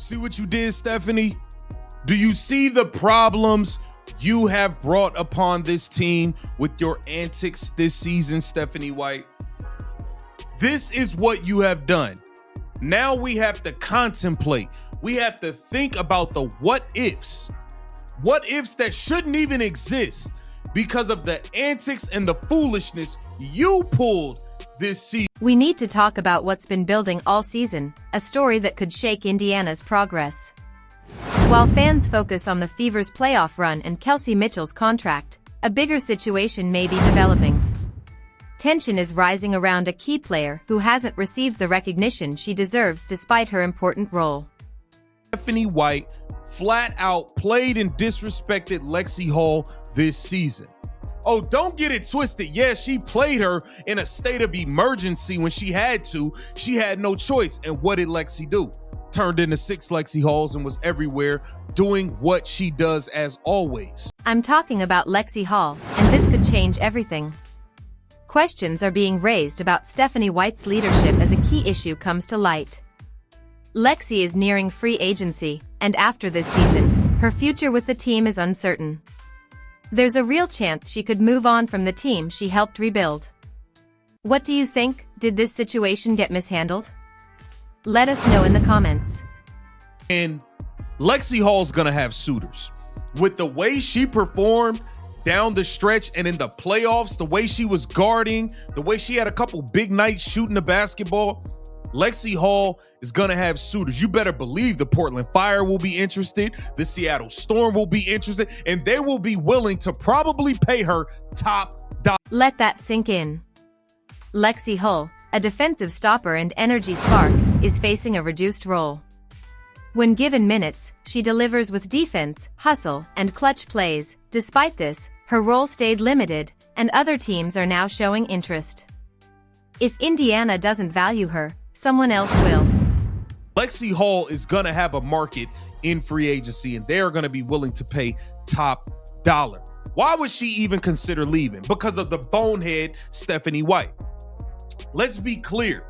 See what you did, Stephanie? Do you see the problems you have brought upon this team with your antics this season, Stephanie White? This is what you have done. Now we have to contemplate. We have to think about the what ifs. What ifs that shouldn't even exist because of the antics and the foolishness you pulled this season. We need to talk about what's been building all season, a story that could shake Indiana's progress. While fans focus on the Fever's playoff run and Kelsey Mitchell's contract, a bigger situation may be developing. Tension is rising around a key player who hasn't received the recognition she deserves despite her important role. Stephanie White flat out played and disrespected Lexi Hull this season. Oh, don't get it twisted. Yeah, she played her in a state of emergency when she had to. She had no choice. And what did Lexi do? Turned into 6 Lexi Hulls and was everywhere doing what she does as always. I'm talking about Lexi Hull, and this could change everything. Questions are being raised about Stephanie White's leadership as a key issue comes to light. Lexi is nearing free agency, and after this season, her future with the team is uncertain. There's a real chance she could move on from the team she helped rebuild. What do you think? Did this situation get mishandled? Let us know in the comments. And Lexi Hall's gonna have suitors. With the way she performed down the stretch and in the playoffs, the way she was guarding, the way she had a couple big nights shooting the basketball, Lexi Hull is gonna have suitors. You better believe the Portland Fire will be interested, the Seattle Storm will be interested, and they will be willing to probably pay her top dollar. Let that sink in. Lexi Hull, a defensive stopper and energy spark, is facing a reduced role. When given minutes, she delivers with defense, hustle, and clutch plays. Despite this, her role stayed limited, and other teams are now showing interest. If Indiana doesn't value her, someone else will. Lexi Hull is going to have a market in free agency, and they're going to be willing to pay top dollar. Why would she even consider leaving? Because of the bonehead Stephanie White. Let's be clear.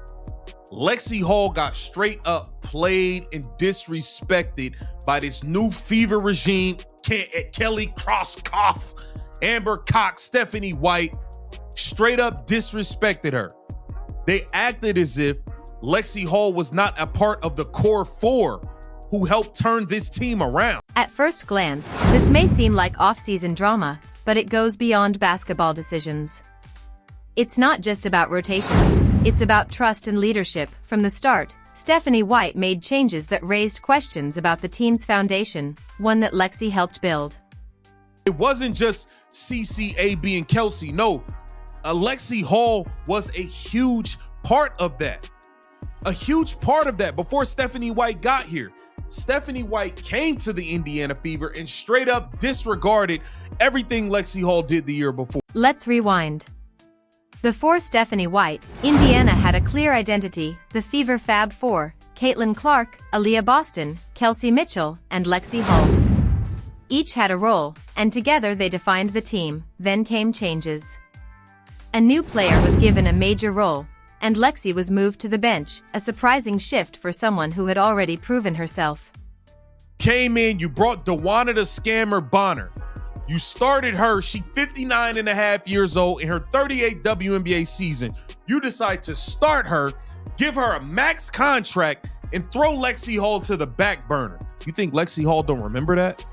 Lexi Hull got straight up played and disrespected by this new Fever regime. Kelly Crosskoff, Amber Cox, Stephanie White straight up disrespected her. They acted as if Lexi Hull was not a part of the core 4 who helped turn this team around. At first glance, this may seem like off-season drama, but it goes beyond basketball decisions. It's not just about rotations, it's about trust and leadership. From the start, Stephanie White made changes that raised questions about the team's foundation, one that Lexi helped build. It wasn't just CCAB and Kelsey. No, Lexi Hull was a huge part of that. A huge part of that before Stephanie White got here. Stephanie White came to the Indiana Fever and straight up disregarded everything Lexi Hull did the year before. Let's rewind. Before Stephanie White, Indiana had a clear identity, the Fever Fab Four: Caitlin Clark, Aaliyah Boston, Kelsey Mitchell, and Lexi Hull. Each had a role, and together they defined the team. Then came changes. A new player was given a major role, and Lexi was moved to the bench, a surprising shift for someone who had already proven herself. Came in, you brought DeWanna the Scammer Bonner. You started her, she 59 and a half years old in her 38th WNBA season. You decide to start her, give her a max contract, and throw Lexi Hull to the back burner. You think Lexi Hull don't remember that?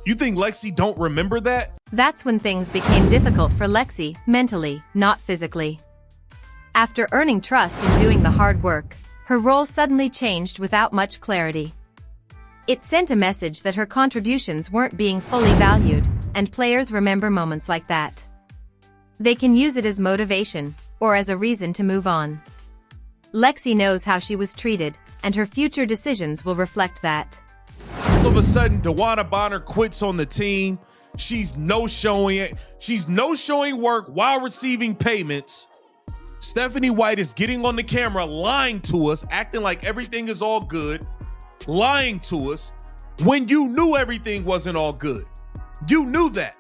You think Lexi don't remember that? That's when things became difficult for Lexi, mentally, not physically. After earning trust and doing the hard work, her role suddenly changed without much clarity. It sent a message that her contributions weren't being fully valued, and players remember moments like that. They can use it as motivation, or as a reason to move on. Lexi knows how she was treated, and her future decisions will reflect that. All of a sudden, DeWanna Bonner quits on the team. She's no-showing it. She's no-showing work while receiving payments. Stephanie White is getting on the camera, lying to us, acting like everything is all good, lying to us when you knew everything wasn't all good. You knew that.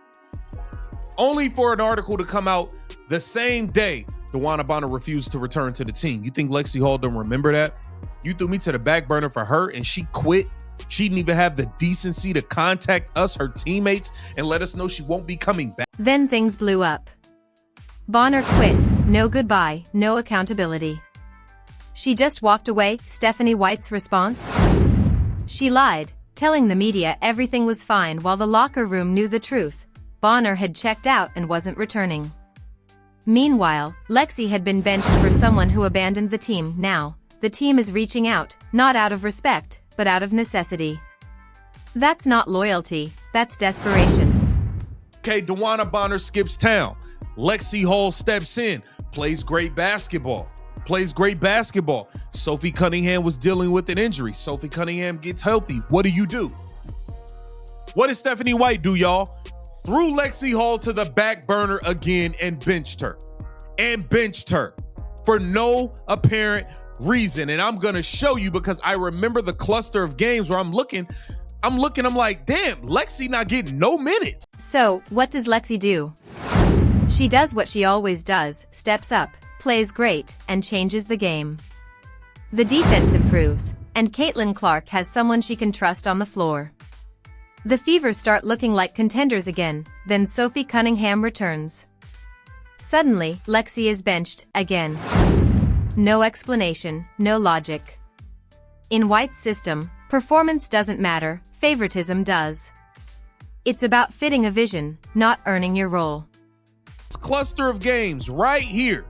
Only for an article to come out the same day DeWanna Bonner refused to return to the team. You think Lexi Hull don't remember that? You threw me to the back burner for her and she quit. She didn't even have the decency to contact us, her teammates, and let us know she won't be coming back. Then things blew up. Bonner quit. No goodbye, no accountability. She just walked away. Stephanie White's response? She lied, telling the media everything was fine while the locker room knew the truth. Bonner had checked out and wasn't returning. Meanwhile, Lexi had been benched for someone who abandoned the team. Now, the team is reaching out, not out of respect, but out of necessity. That's not loyalty, that's desperation. Okay, DeWanna Bonner skips town. Lexi Hull steps in, plays great basketball. Sophie Cunningham was dealing with an injury. Sophie Cunningham gets healthy. What do? What did Stephanie White do, y'all? Threw Lexi Hull to the back burner again and benched her. For no apparent reason. And I'm gonna show you because I remember the cluster of games where I'm looking, I'm like, damn, Lexi not getting no minutes. So, what does Lexi do? She does what she always does, steps up, plays great, and changes the game. The defense improves, and Caitlin Clark has someone she can trust on the floor. The Fever start looking like contenders again, then Sophie Cunningham returns. Suddenly, Lexi is benched, again. No explanation, no logic. In White's system, performance doesn't matter, favoritism does. It's about fitting a vision, not earning your role. This cluster of games right here.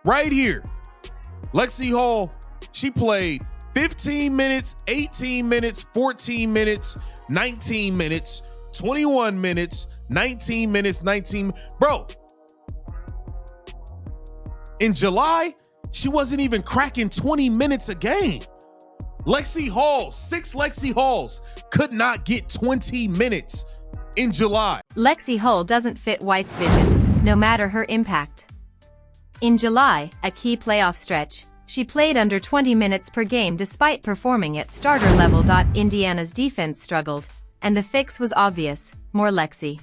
Lexi Hull, she played 15 minutes, 18 minutes, 14 minutes, 19 minutes, 21 minutes, 19 minutes, 19. Bro, in July, she wasn't even cracking 20 minutes a game. Lexi Hull, 6 Lexi Hulls could not get 20 minutes in July. Lexi Hull doesn't fit White's vision, no matter her impact. In July, a key playoff stretch, she played under 20 minutes per game despite performing at starter level. Indiana's defense struggled, and the fix was obvious: more Lexi.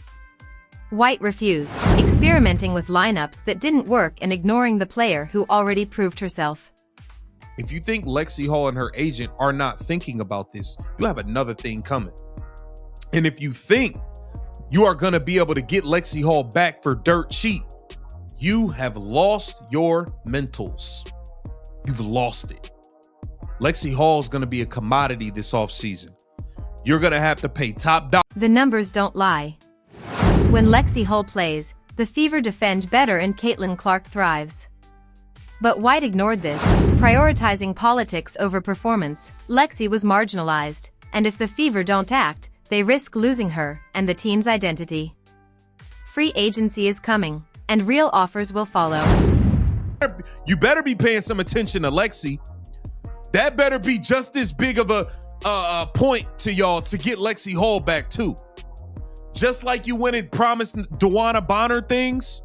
White refused, experimenting with lineups that didn't work and ignoring the player who already proved herself. If you think Lexi Hull and her agent are not thinking about this, you have another thing coming. And if you think you are going to be able to get Lexi Hull back for dirt cheap, you have lost your mentals. You've lost it. Lexi Hull is going to be a commodity this offseason. You're going to have to pay top dollar. The numbers don't lie. When Lexi Hull plays, the Fever defend better and Caitlin Clark thrives. But White ignored this, prioritizing politics over performance. Lexi was marginalized, and if the Fever don't act, they risk losing her and the team's identity. Free agency is coming, and real offers will follow. You better be paying some attention to Lexi. That better be just as big of a point to y'all to get Lexi Hull back too. Just like you went and promised DeWanna Bonner things,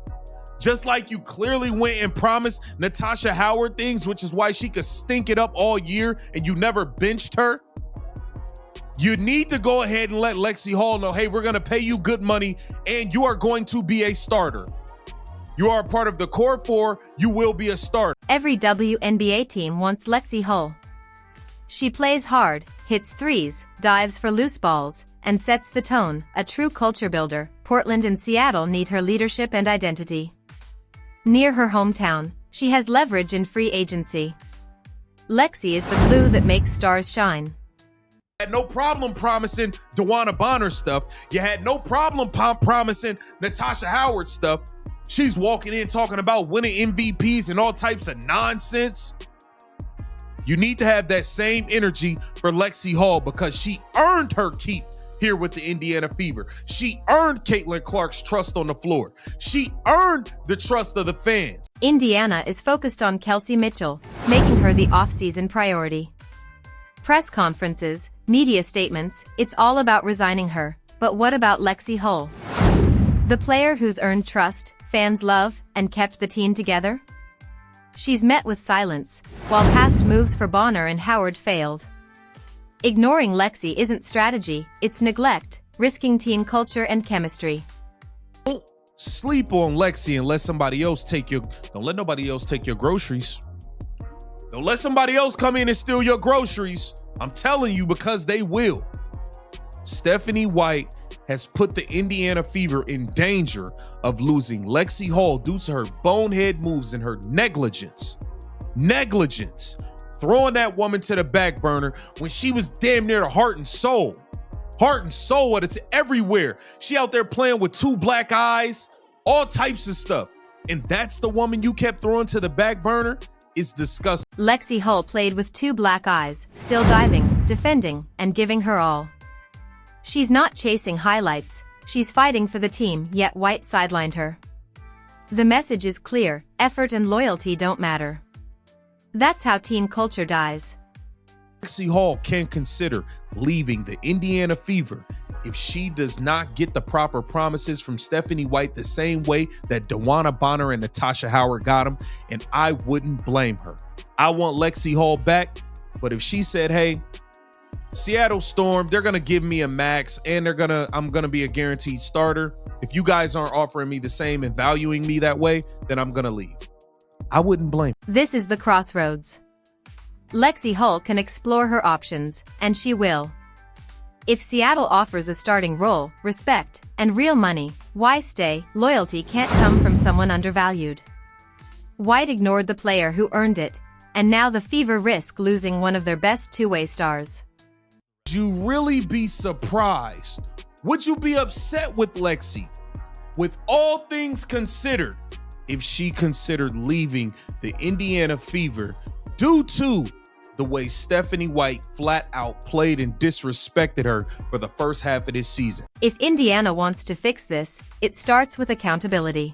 just like you clearly went and promised Natasha Howard things, which is why she could stink it up all year and you never benched her. You need to go ahead and let Lexi Hull know, hey, we're going to pay you good money and you are going to be a starter. You are a part of the core 4, you will be a starter. Every WNBA team wants Lexi Hull. She plays hard, hits threes, dives for loose balls, and sets the tone, a true culture builder. Portland and Seattle need her leadership and identity. Near her hometown, she has leverage in free agency. Lexi is the glue that makes stars shine. You had no problem promising DeWanna Bonner stuff. You had no problem promising Natasha Howard stuff. She's walking in talking about winning MVPs and all types of nonsense. You need to have that same energy for Lexi Hull because she earned her keep here with the Indiana Fever. She earned Caitlin Clark's trust on the floor. She earned the trust of the fans. Indiana is focused on Kelsey Mitchell, making her the off-season priority. Press conferences, media statements, it's all about resigning her. But what about Lexi Hull? The player who's earned trust, fans love, and kept the team together? She's met with silence, while past moves for Bonner and Howard failed. Ignoring Lexi isn't strategy, it's neglect, risking team culture and chemistry. Don't sleep on Lexi and let somebody else don't let nobody else take your groceries. Don't let somebody else come in and steal your groceries. I'm telling you, because they will. Stephanie White has put the Indiana Fever in danger of losing Lexi Hull due to her bonehead moves and her negligence. Negligence. Throwing that woman to the back burner when she was damn near the heart and soul. Heart and soul, it's everywhere. She out there playing with 2 black eyes, all types of stuff. And that's the woman you kept throwing to the back burner? It's disgusting. Lexi Hull played with 2 black eyes, still diving, defending, and giving her all. She's not chasing highlights, she's fighting for the team, yet White sidelined her. The message is clear: effort and loyalty don't matter. That's how team culture dies. Lexi Hull can consider leaving the Indiana Fever if she does not get the proper promises from Stephanie White the same way that Dewana Bonner and Natasha Howard got them, and I wouldn't blame her. I want Lexi Hull back, but if she said, hey, Seattle Storm, they're going to give me a max and I'm going to be a guaranteed starter. If you guys aren't offering me the same and valuing me that way, then I'm going to leave. I wouldn't blame her. This is the crossroads. Lexi Hull can explore her options, and she will. If Seattle offers a starting role, respect, and real money, why stay? Loyalty can't come from someone undervalued. White ignored the player who earned it, and now the Fever risk losing one of their best two-way stars. Would you really be surprised? Would you be upset with Lexi, with all things considered, if she considered leaving the Indiana Fever due to the way Stephanie White flat out played and disrespected her for the first half of this season? If Indiana wants to fix this, it starts with accountability.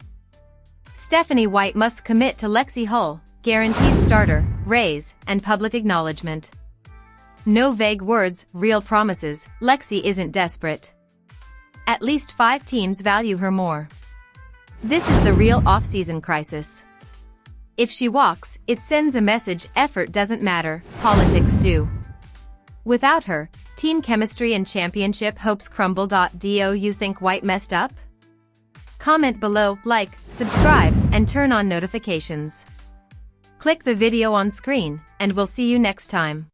Stephanie White must commit to Lexi Hull, guaranteed starter, raise, and public acknowledgement. No vague words, real promises. Lexi isn't desperate. At least 5 teams value her more. This is the real off-season crisis. If she walks, it sends a message: effort doesn't matter, politics do. Without her, team chemistry and championship hopes crumble. Do you think White messed up? Comment below, like, subscribe, and turn on notifications. Click the video on screen, and we'll see you next time.